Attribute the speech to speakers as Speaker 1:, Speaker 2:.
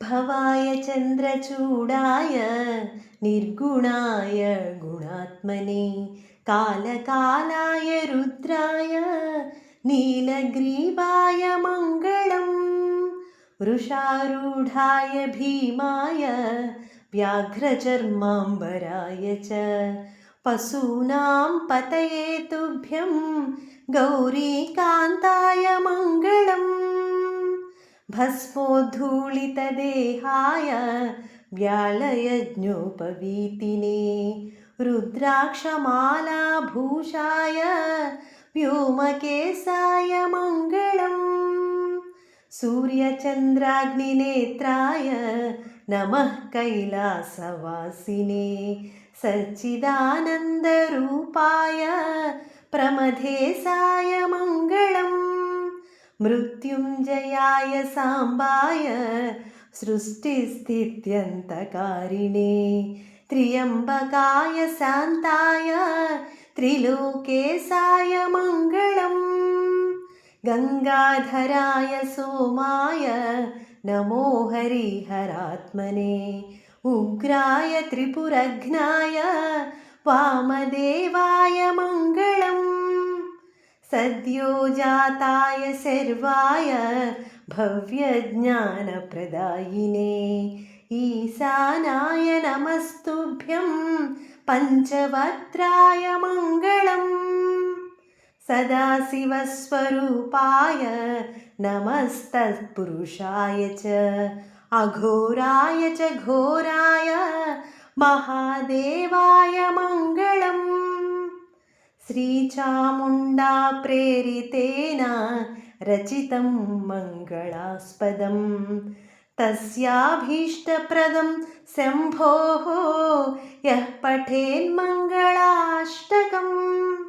Speaker 1: भवाय चन्द्रचूडाय निर्गुणाय गुणात्मने कालकालाय रुद्राय नीलग्रीवाय मङ्गलम् वृषारूढाय भीमाय व्याघ्रचर्माम्बराय च पशूनां पतये तुभ्यं गौरीकान्ताय मङ्गलम् भस्मोद्धूलितदेहाय व्यालयज्ञोपवीतिने रुद्राक्षमालाभूषाय व्योमकेशाय मङ्गलम् सूर्यचन्द्राग्निनेत्राय नमः कैलासवासिने सच्चिदानन्दरूपाय प्रमथेशाय मङ्गलम् मृत्युञ्जयाय साम्बाय सृष्टिस्थित्यन्तकारिणे त्र्यम्बकाय शान्ताय त्रिलोकेशाय मङ्गलम् गङ्गाधराय सोमाय नमो हरिहरात्मने उग्राय त्रिपुरघ्नाय वामदेवाय मङ्गलम् सद्यो जाताय सर्वाय भव्यज्ञानप्रदायिने ईशानाय नमस्तुभ्यं पञ्चवक्त्राय मङ्गलम् सदाशिवस्वरूपाय नमस्तत्पुरुषाय च अघोराय च घोराय महादेवाय मङ्गलम् श्रीचामुण्डा प्रेरितेन रचितं मङ्गलास्पदं तस्याभीष्टप्रदं शम्भोः यः पठेन्मङ्गलाष्टकम्।